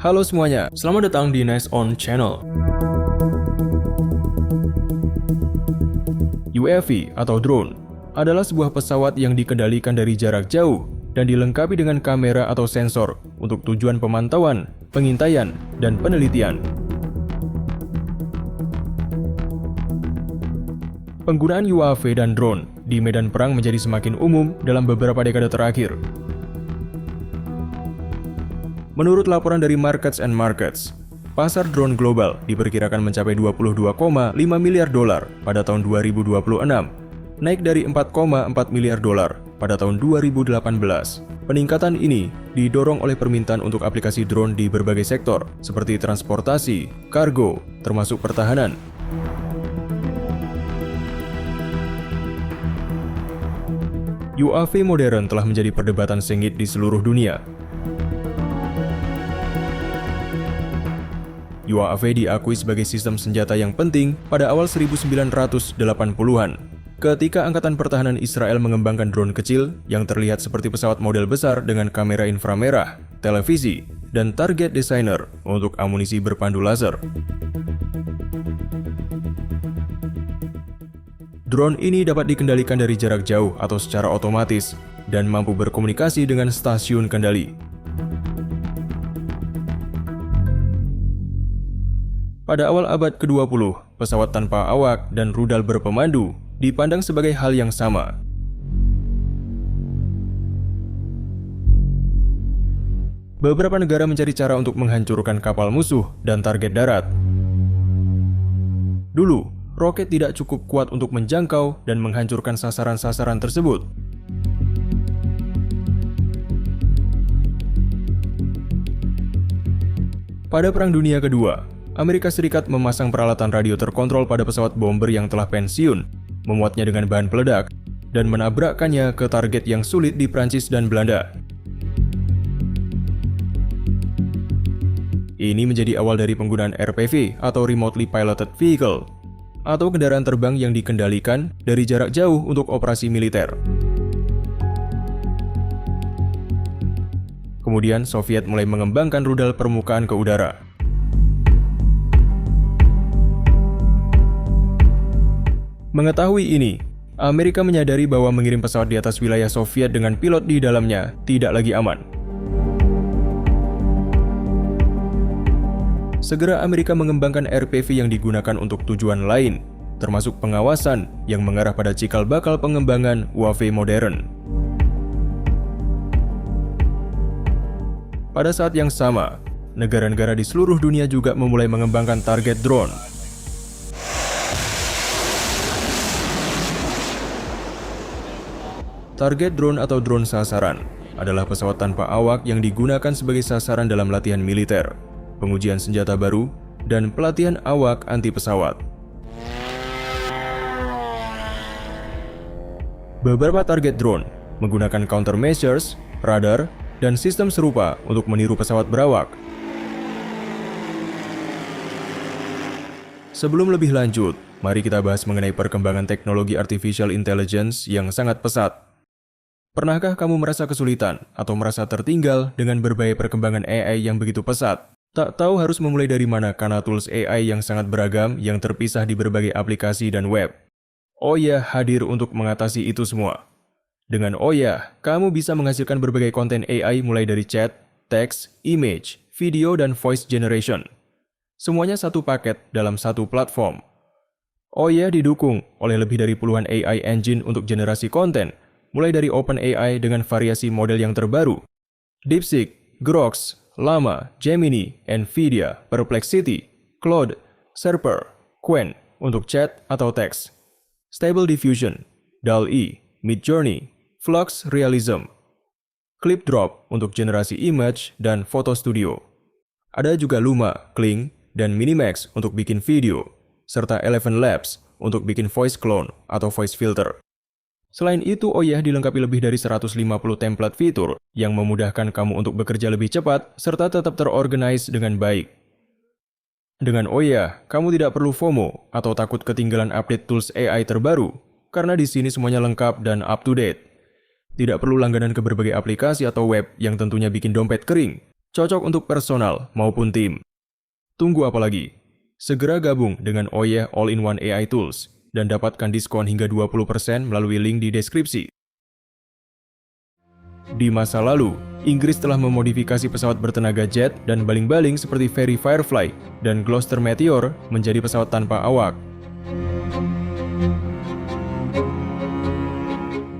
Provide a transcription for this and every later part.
Halo semuanya, selamat datang di Nice On Channel. UAV atau drone adalah sebuah pesawat yang dikendalikan dari jarak jauh dan dilengkapi dengan kamera atau sensor untuk tujuan pemantauan, pengintaian, dan penelitian. Penggunaan UAV dan drone di medan perang menjadi semakin umum dalam beberapa dekade terakhir. Menurut laporan dari Markets and Markets, pasar drone global diperkirakan mencapai 22,5 miliar dolar pada tahun 2026, naik dari 4,4 miliar dolar pada tahun 2018. Peningkatan ini didorong oleh permintaan untuk aplikasi drone di berbagai sektor, seperti transportasi, kargo, termasuk pertahanan. UAV modern telah menjadi perdebatan sengit di seluruh dunia. UAV diakui sebagai sistem senjata yang penting pada awal 1980-an, ketika Angkatan Pertahanan Israel mengembangkan drone kecil yang terlihat seperti pesawat model besar dengan kamera inframerah, televisi, dan target designer untuk amunisi berpandu laser. Drone ini dapat dikendalikan dari jarak jauh atau secara otomatis dan mampu berkomunikasi dengan stasiun kendali. Pada awal abad ke-20, pesawat tanpa awak dan rudal berpemandu dipandang sebagai hal yang sama. Beberapa negara mencari cara untuk menghancurkan kapal musuh dan target darat. Dulu, roket tidak cukup kuat untuk menjangkau dan menghancurkan sasaran-sasaran tersebut. Pada Perang Dunia Kedua, Amerika Serikat memasang peralatan radio terkontrol pada pesawat bomber yang telah pensiun, memuatnya dengan bahan peledak, dan menabrakkannya ke target yang sulit di Prancis dan Belanda. Ini menjadi awal dari penggunaan RPV atau Remotely Piloted Vehicle, atau kendaraan terbang yang dikendalikan dari jarak jauh untuk operasi militer. Kemudian Soviet mulai mengembangkan rudal permukaan ke udara. Mengetahui ini, Amerika menyadari bahwa mengirim pesawat di atas wilayah Soviet dengan pilot di dalamnya tidak lagi aman. Segera Amerika mengembangkan RPV yang digunakan untuk tujuan lain, termasuk pengawasan yang mengarah pada cikal bakal pengembangan UAV modern. Pada saat yang sama, negara-negara di seluruh dunia juga memulai mengembangkan target drone. Target drone atau drone sasaran adalah pesawat tanpa awak yang digunakan sebagai sasaran dalam latihan militer, pengujian senjata baru, dan pelatihan awak anti pesawat. Beberapa target drone menggunakan countermeasures, radar, dan sistem serupa untuk meniru pesawat berawak. Sebelum lebih lanjut, mari kita bahas mengenai perkembangan teknologi artificial intelligence yang sangat pesat. Pernahkah kamu merasa kesulitan atau merasa tertinggal dengan berbagai perkembangan AI yang begitu pesat? Tak tahu harus memulai dari mana karena tools AI yang sangat beragam yang terpisah di berbagai aplikasi dan web. Oya hadir untuk mengatasi itu semua. Dengan Oya, kamu bisa menghasilkan berbagai konten AI mulai dari chat, teks, image, video, dan voice generation. Semuanya satu paket dalam satu platform. Oya didukung oleh lebih dari puluhan AI engine untuk generasi konten, mulai dari OpenAI dengan variasi model yang terbaru, DeepSeek, Grok, Llama, Gemini, Nvidia, Perplexity, Claude, Serper, Qwen untuk chat atau teks, Stable Diffusion, DALL-E, Midjourney, Flux Realism, ClipDrop untuk generasi image dan foto studio. Ada juga Luma, Kling, dan Minimax untuk bikin video, serta Eleven Labs untuk bikin voice clone atau voice filter. Selain itu, Oya dilengkapi lebih dari 150 template fitur yang memudahkan kamu untuk bekerja lebih cepat serta tetap terorganize dengan baik. Dengan Oya, kamu tidak perlu FOMO atau takut ketinggalan update tools AI terbaru, karena di sini semuanya lengkap dan up to date. Tidak perlu langganan ke berbagai aplikasi atau web yang tentunya bikin dompet kering. cocok untuk personal maupun tim. Tunggu apa lagi? Segera gabung dengan Oye All-in-One AI Tools dan dapatkan diskon hingga 20% melalui link di deskripsi. Di masa lalu, Inggris telah memodifikasi pesawat bertenaga jet dan baling-baling seperti Fairey Firefly dan Gloster Meteor menjadi pesawat tanpa awak.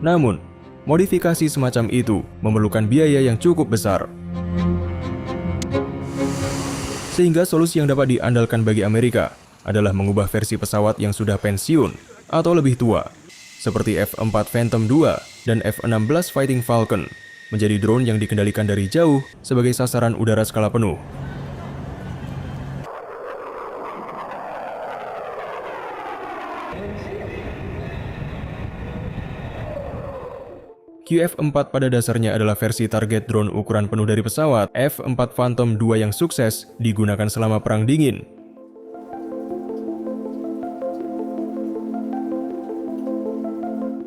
Namun, modifikasi semacam itu memerlukan biaya yang cukup besar. Sehingga solusi yang dapat diandalkan bagi Amerika adalah mengubah versi pesawat yang sudah pensiun atau lebih tua, seperti F-4 Phantom II dan F-16 Fighting Falcon, menjadi drone yang dikendalikan dari jauh sebagai sasaran udara skala penuh. QF-4 pada dasarnya adalah versi target drone ukuran penuh dari pesawat F-4 Phantom II yang sukses digunakan selama Perang Dingin.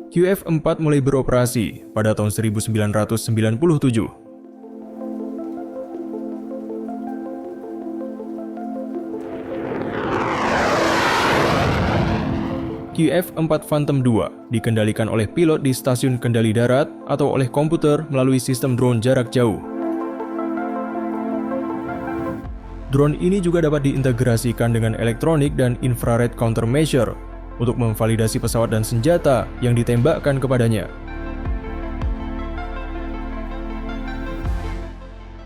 QF-4 mulai beroperasi pada tahun 1997. QF-4 Phantom II dikendalikan oleh pilot di stasiun kendali darat atau oleh komputer melalui sistem drone jarak jauh. Drone ini juga dapat diintegrasikan dengan elektronik dan infrared countermeasure untuk memvalidasi pesawat dan senjata yang ditembakkan kepadanya.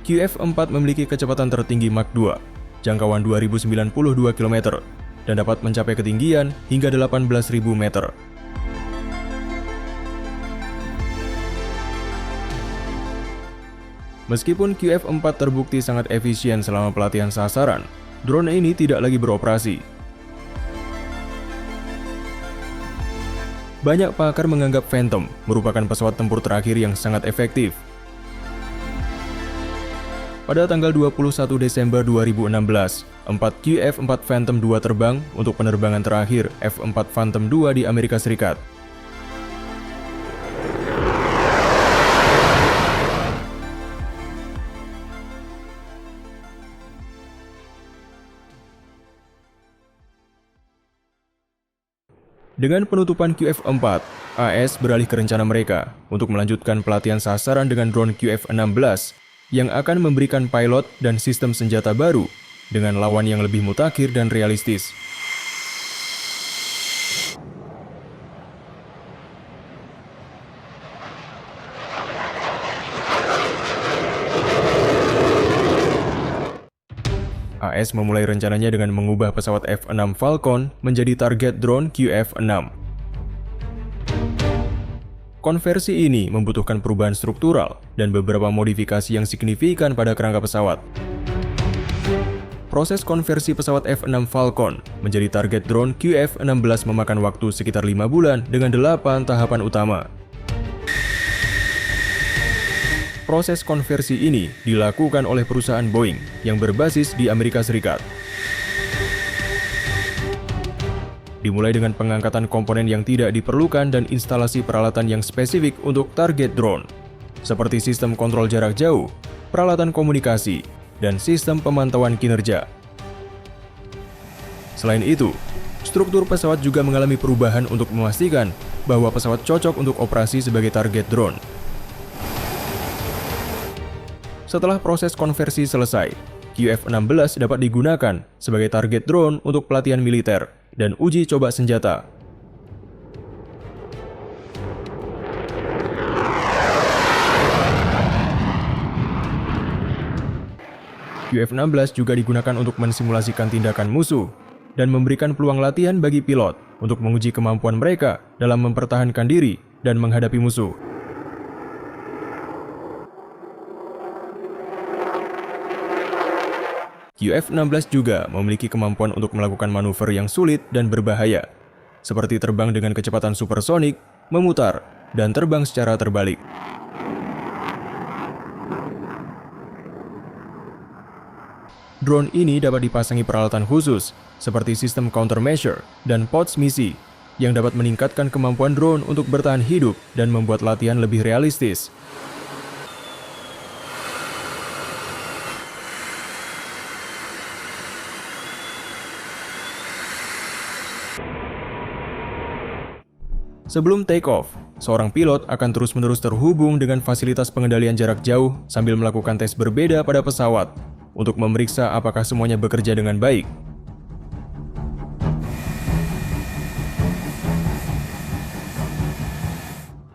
QF-4 memiliki kecepatan tertinggi Mach 2, jangkauan 2092 km, dan dapat mencapai ketinggian hingga 18.000 meter. Meskipun QF-4 terbukti sangat efisien selama pelatihan sasaran, drone ini tidak lagi beroperasi. Banyak pakar menganggap Phantom merupakan pesawat tempur terakhir yang sangat efektif. Pada tanggal 21 Desember 2016, 4 QF-4 Phantom II terbang untuk penerbangan terakhir F-4 Phantom II di Amerika Serikat. Dengan penutupan QF-4, AS beralih ke rencana mereka untuk melanjutkan pelatihan sasaran dengan drone QF-16 yang akan memberikan pilot dan sistem senjata baru dengan lawan yang lebih mutakhir dan realistis. AS memulai rencananya dengan mengubah pesawat F-6 Falcon menjadi target drone QF-6. Konversi ini membutuhkan perubahan struktural dan beberapa modifikasi yang signifikan pada kerangka pesawat. Proses konversi pesawat F-6 Falcon menjadi target drone QF-16 memakan waktu sekitar 5 bulan dengan 8 tahapan utama. Proses konversi ini dilakukan oleh perusahaan Boeing yang berbasis di Amerika Serikat. Dimulai dengan pengangkatan komponen yang tidak diperlukan dan instalasi peralatan yang spesifik untuk target drone, seperti sistem kontrol jarak jauh, peralatan komunikasi, dan sistem pemantauan kinerja. Selain itu, struktur pesawat juga mengalami perubahan untuk memastikan bahwa pesawat cocok untuk operasi sebagai target drone. Setelah proses konversi selesai, QF-16 dapat digunakan sebagai target drone untuk pelatihan militer dan uji coba senjata. QF-16 juga digunakan untuk mensimulasikan tindakan musuh dan memberikan peluang latihan bagi pilot untuk menguji kemampuan mereka dalam mempertahankan diri dan menghadapi musuh. QF-16 juga memiliki kemampuan untuk melakukan manuver yang sulit dan berbahaya, seperti terbang dengan kecepatan supersonik, memutar, dan terbang secara terbalik. Drone ini dapat dipasangi peralatan khusus, seperti sistem countermeasure dan POTS misi, yang dapat meningkatkan kemampuan drone untuk bertahan hidup dan membuat latihan lebih realistis. Sebelum take off, seorang pilot akan terus-menerus terhubung dengan fasilitas pengendalian jarak jauh sambil melakukan tes berbeda pada pesawat untuk memeriksa apakah semuanya bekerja dengan baik.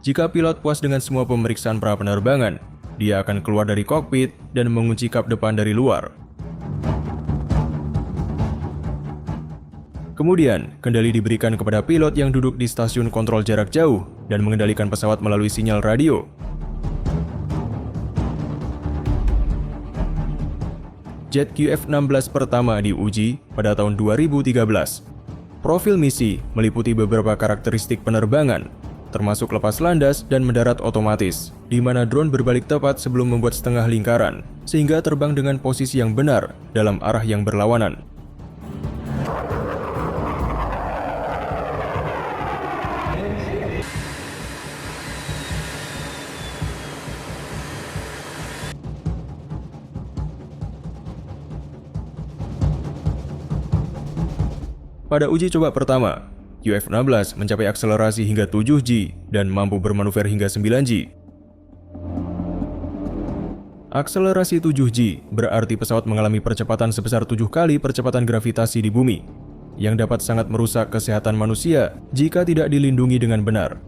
Jika pilot puas dengan semua pemeriksaan pra-penerbangan, dia akan keluar dari kokpit dan mengunci kap depan dari luar. Kemudian, kendali diberikan kepada pilot yang duduk di stasiun kontrol jarak jauh dan mengendalikan pesawat melalui sinyal radio. Jet QF-16 pertama diuji pada tahun 2013. Profil misi meliputi beberapa karakteristik penerbangan, termasuk lepas landas dan mendarat otomatis, di mana drone berbalik tepat sebelum membuat setengah lingkaran, sehingga terbang dengan posisi yang benar dalam arah yang berlawanan. Pada uji coba pertama, QF-16 mencapai akselerasi hingga 7G dan mampu bermanuver hingga 9G. Akselerasi 7G berarti pesawat mengalami percepatan sebesar 7 kali percepatan gravitasi di bumi, yang dapat sangat merusak kesehatan manusia jika tidak dilindungi dengan benar.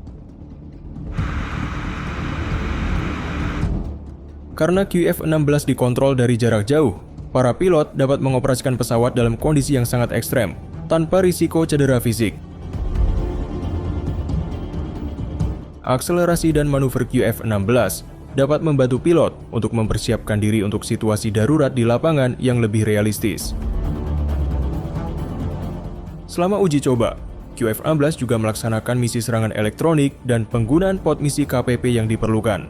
Karena QF-16 dikontrol dari jarak jauh, para pilot dapat mengoperasikan pesawat dalam kondisi yang sangat ekstrem, tanpa risiko cedera fisik. Akselerasi dan manuver QF-16 dapat membantu pilot untuk mempersiapkan diri untuk situasi darurat di lapangan yang lebih realistis. Selama uji coba, QF-16 juga melaksanakan misi serangan elektronik dan penggunaan pod misi KPP yang diperlukan.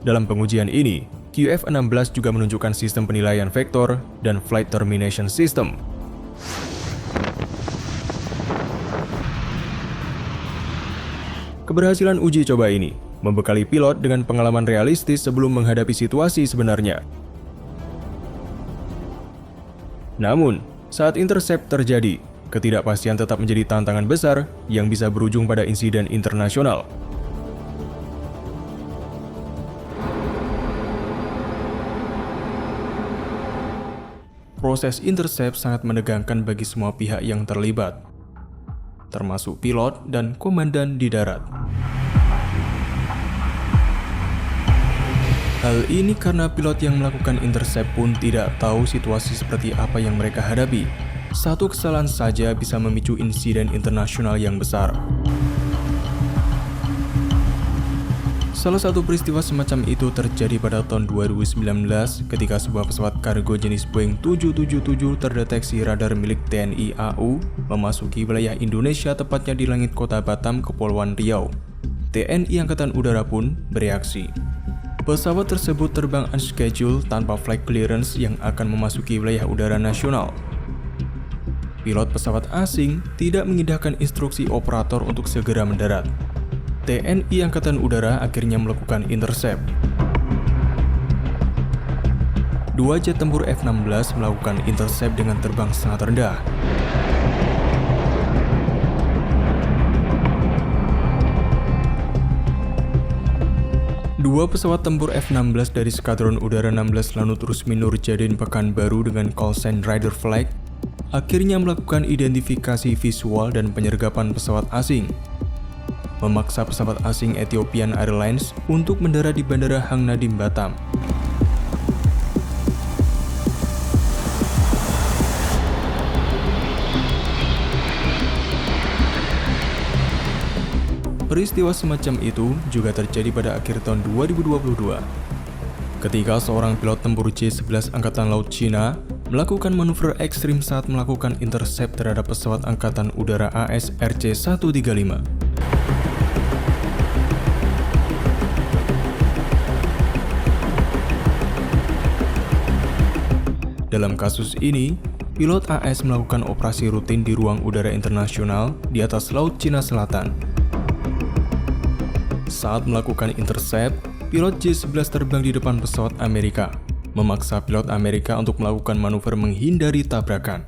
Dalam pengujian ini, QF-16 juga menunjukkan sistem penilaian vektor dan flight termination system. Keberhasilan uji coba ini membekali pilot dengan pengalaman realistis sebelum menghadapi situasi sebenarnya. Namun, saat intercept terjadi, ketidakpastian tetap menjadi tantangan besar yang bisa berujung pada insiden internasional. Proses intercept sangat menegangkan bagi semua pihak yang terlibat, termasuk pilot dan komandan di darat. Hal ini karena pilot yang melakukan intercept pun tidak tahu situasi seperti apa yang mereka hadapi. Satu kesalahan saja bisa memicu insiden internasional yang besar. Salah satu peristiwa semacam itu terjadi pada tahun 2019 ketika sebuah pesawat kargo jenis Boeing 777 terdeteksi radar milik TNI AU memasuki wilayah Indonesia, tepatnya di langit kota Batam, Kepulauan Riau. TNI Angkatan Udara pun bereaksi. Pesawat tersebut terbang unscheduled tanpa flight clearance yang akan memasuki wilayah udara nasional. Pilot pesawat asing tidak mengindahkan instruksi operator untuk segera mendarat. TNI Angkatan Udara akhirnya melakukan intercept. Dua jet tempur F-16 melakukan intercept dengan terbang sangat rendah. Dua pesawat tempur F-16 dari Skadron Udara 16 Lanut Rusmi Nurjadin Pekanbaru dengan call sign Rider Flag akhirnya melakukan identifikasi visual dan penyergapan pesawat asing, memaksa pesawat asing Ethiopian Airlines untuk mendarat di Bandara Hang Nadiem Batam. Peristiwa semacam itu juga terjadi pada akhir tahun 2022, ketika seorang pilot tempur J-11 Angkatan Laut Cina melakukan manuver ekstrim saat melakukan intercept terhadap pesawat Angkatan Udara AS RC-135. Dalam kasus ini, pilot AS melakukan operasi rutin di ruang udara internasional di atas Laut Cina Selatan. Saat melakukan intercept, pilot J-11 terbang di depan pesawat Amerika, memaksa pilot Amerika untuk melakukan manuver menghindari tabrakan.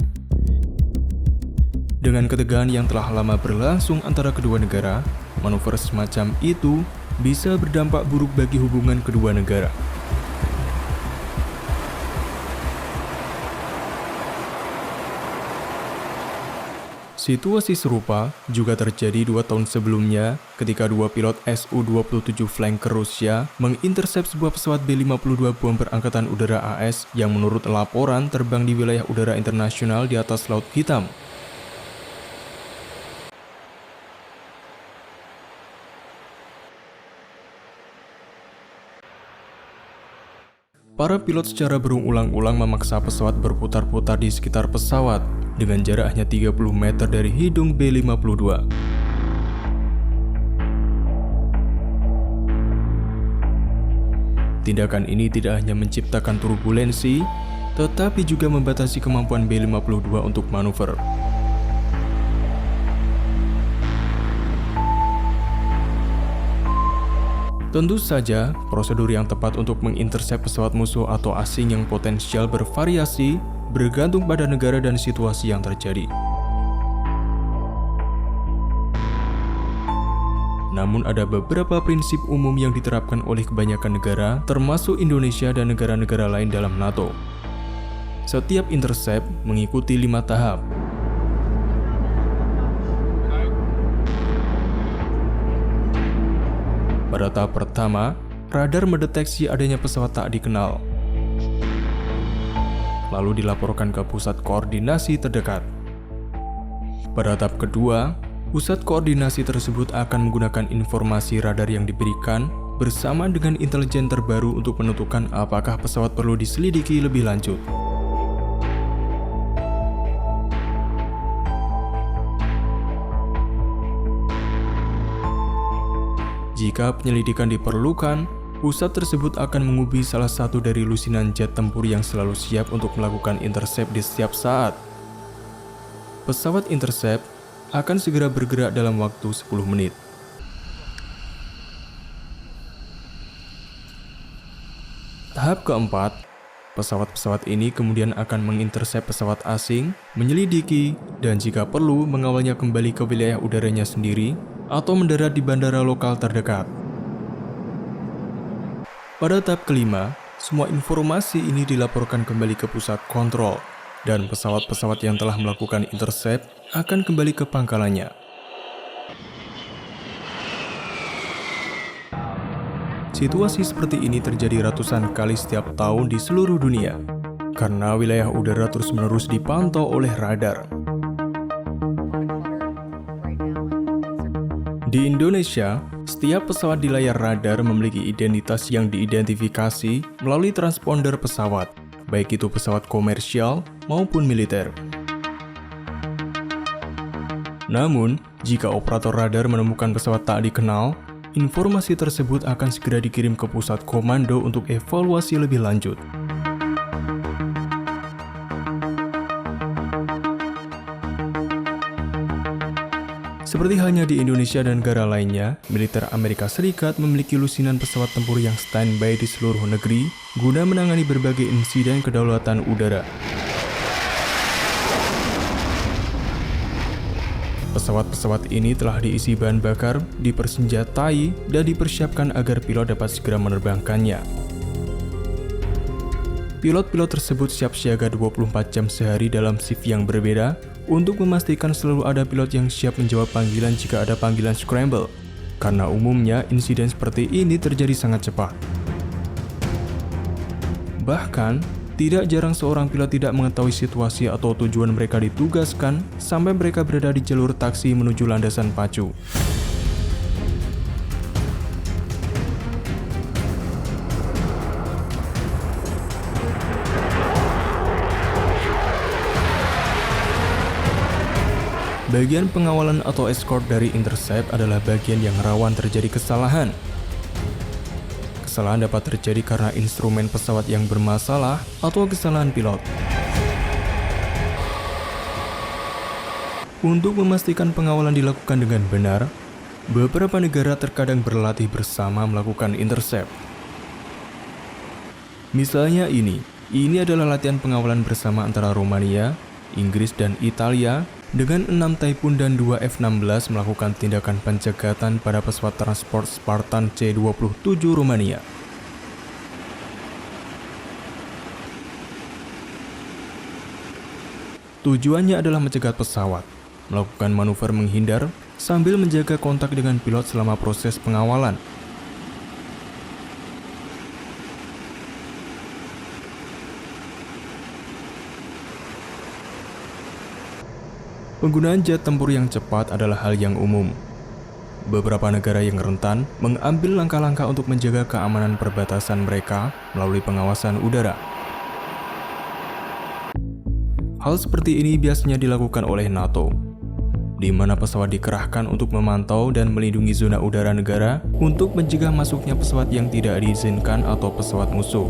Dengan ketegangan yang telah lama berlangsung antara kedua negara, manuver semacam itu bisa berdampak buruk bagi hubungan kedua negara. Situasi serupa juga terjadi 2 tahun sebelumnya ketika dua pilot Su-27 flanker Rusia mengintersep sebuah pesawat B-52 bomber Angkatan Udara AS yang menurut laporan terbang di wilayah udara internasional di atas Laut Hitam. Para pilot secara berulang-ulang memaksa pesawat berputar-putar di sekitar pesawat dengan jarak hanya 30 meter dari hidung B-52. Tindakan ini tidak hanya menciptakan turbulensi, tetapi juga membatasi kemampuan B-52 untuk manuver. Tentu saja, prosedur yang tepat untuk mengintersep pesawat musuh atau asing yang potensial bervariasi bergantung pada negara dan situasi yang terjadi. Namun ada beberapa prinsip umum yang diterapkan oleh kebanyakan negara, termasuk Indonesia dan negara-negara lain dalam NATO. Setiap intersep mengikuti 5 tahap. Pada tahap pertama, radar mendeteksi adanya pesawat tak dikenal. Lalu dilaporkan ke pusat koordinasi terdekat. Pada tahap kedua, pusat koordinasi tersebut akan menggunakan informasi radar yang diberikan bersama dengan intelijen terbaru untuk menentukan apakah pesawat perlu diselidiki lebih lanjut. Jika penyelidikan diperlukan, pusat tersebut akan mengubah salah satu dari lusinan jet tempur yang selalu siap untuk melakukan intersep di setiap saat. Pesawat intersep akan segera bergerak dalam waktu 10 menit. Tahap keempat, pesawat-pesawat ini kemudian akan mengintersep pesawat asing, menyelidiki, dan jika perlu mengawalnya kembali ke wilayah udaranya sendiri atau mendarat di bandara lokal terdekat. Pada tahap kelima, semua informasi ini dilaporkan kembali ke pusat kontrol, dan pesawat-pesawat yang telah melakukan intersep akan kembali ke pangkalannya. Situasi seperti ini terjadi ratusan kali setiap tahun di seluruh dunia, karena wilayah udara terus-menerus dipantau oleh radar. Di Indonesia, setiap pesawat di layar radar memiliki identitas yang diidentifikasi melalui transponder pesawat, baik itu pesawat komersial maupun militer. Namun, jika operator radar menemukan pesawat tak dikenal, informasi tersebut akan segera dikirim ke pusat komando untuk evaluasi lebih lanjut. Seperti halnya di Indonesia dan negara lainnya, militer Amerika Serikat memiliki lusinan pesawat tempur yang standby di seluruh negeri guna menangani berbagai insiden kedaulatan udara. Pesawat-pesawat ini telah diisi bahan bakar, dipersenjatai, dan dipersiapkan agar pilot dapat segera menerbangkannya. Pilot-pilot tersebut siap siaga 24 jam sehari dalam shift yang berbeda untuk memastikan selalu ada pilot yang siap menjawab panggilan jika ada panggilan scramble, karena umumnya insiden seperti ini terjadi sangat cepat. Bahkan, tidak jarang seorang pilot tidak mengetahui situasi atau tujuan mereka ditugaskan sampai mereka berada di jalur taksi menuju landasan pacu. Bagian pengawalan atau escort dari intercept adalah bagian yang rawan terjadi kesalahan. Kesalahan dapat terjadi karena instrumen pesawat yang bermasalah atau kesalahan pilot. Untuk memastikan pengawalan dilakukan dengan benar, beberapa negara terkadang berlatih bersama melakukan intercept. Misalnya ini adalah latihan pengawalan bersama antara Romania, Inggris, dan Italia dengan 6 Typhoon dan 2 F-16 melakukan tindakan pencegatan pada pesawat transport Spartan C-27 Rumania. Tujuannya adalah mencegat pesawat, melakukan manuver menghindar, sambil menjaga kontak dengan pilot selama proses pengawalan. Penggunaan jet tempur yang cepat adalah hal yang umum. Beberapa negara yang rentan mengambil langkah-langkah untuk menjaga keamanan perbatasan mereka melalui pengawasan udara. Hal seperti ini biasanya dilakukan oleh NATO, di mana pesawat dikerahkan untuk memantau dan melindungi zona udara negara untuk mencegah masuknya pesawat yang tidak diizinkan atau pesawat musuh.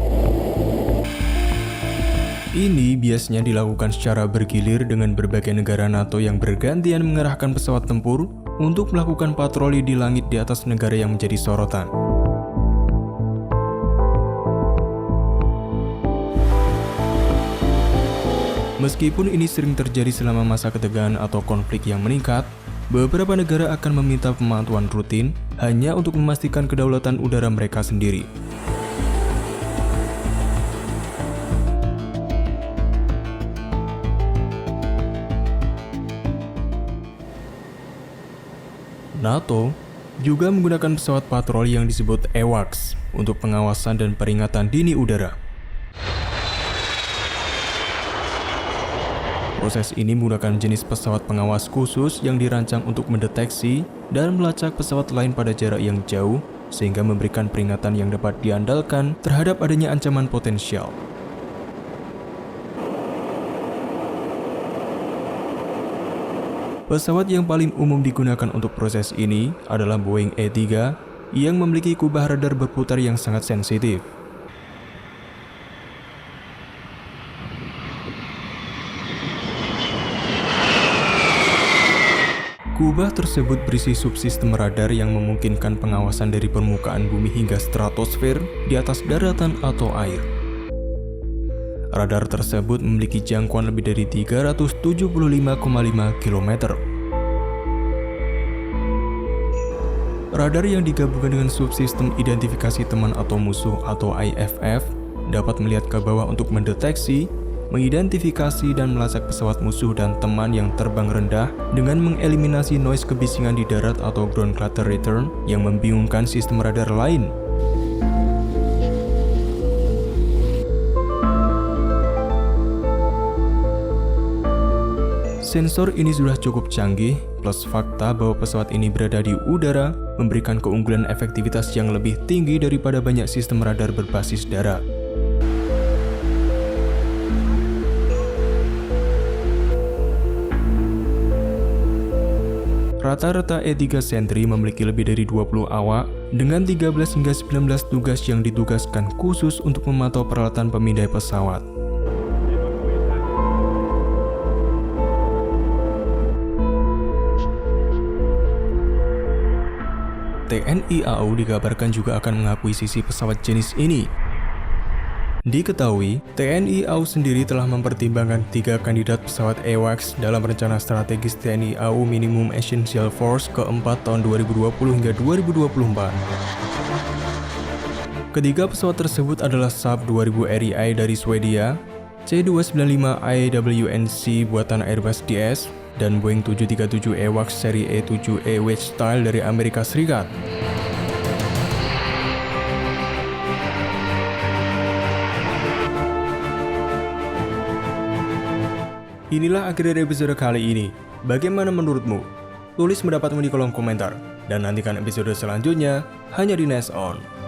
Ini biasanya dilakukan secara bergilir dengan berbagai negara NATO yang bergantian mengerahkan pesawat tempur untuk melakukan patroli di langit di atas negara yang menjadi sorotan. Meskipun ini sering terjadi selama masa ketegangan atau konflik yang meningkat, beberapa negara akan meminta pemantauan rutin hanya untuk memastikan kedaulatan udara mereka sendiri. NATO juga menggunakan pesawat patroli yang disebut AWACS untuk pengawasan dan peringatan dini udara. Proses ini menggunakan jenis pesawat pengawas khusus yang dirancang untuk mendeteksi dan melacak pesawat lain pada jarak yang jauh, sehingga memberikan peringatan yang dapat diandalkan terhadap adanya ancaman potensial. Pesawat yang paling umum digunakan untuk proses ini adalah Boeing E-3 yang memiliki kubah radar berputar yang sangat sensitif. Kubah tersebut berisi subsistem radar yang memungkinkan pengawasan dari permukaan bumi hingga stratosfer di atas daratan atau air. Radar tersebut memiliki jangkauan lebih dari 375,5 km. Radar yang digabungkan dengan subsistem identifikasi teman atau musuh atau IFF dapat melihat ke bawah untuk mendeteksi, mengidentifikasi dan melacak pesawat musuh dan teman yang terbang rendah dengan mengeliminasi noise kebisingan di darat atau ground clutter return yang membingungkan sistem radar lain. Sensor ini sudah cukup canggih, plus fakta bahwa pesawat ini berada di udara memberikan keunggulan efektivitas yang lebih tinggi daripada banyak sistem radar berbasis darat. Rata-rata E-3 Sentry memiliki lebih dari 20 awak dengan 13 hingga 19 tugas yang ditugaskan khusus untuk memantau peralatan pemindai pesawat. TNI AU dikabarkan juga akan mengakuisisi pesawat jenis ini. Diketahui, TNI AU sendiri telah mempertimbangkan 3 kandidat pesawat AWACS dalam rencana strategis TNI AU Minimum Essential Force keempat tahun 2020 hingga 2024. Ketiga pesawat tersebut adalah Saab 2000 REI dari Swedia, C295 AWNC buatan Airbus DS, dan Boeing 737 AWACS seri E-7E Wedge Style dari Amerika Serikat. Inilah akhir dari episode kali ini. Bagaimana menurutmu? Tulis pendapatmu di kolom komentar. Dan nantikan episode selanjutnya hanya di Nest On.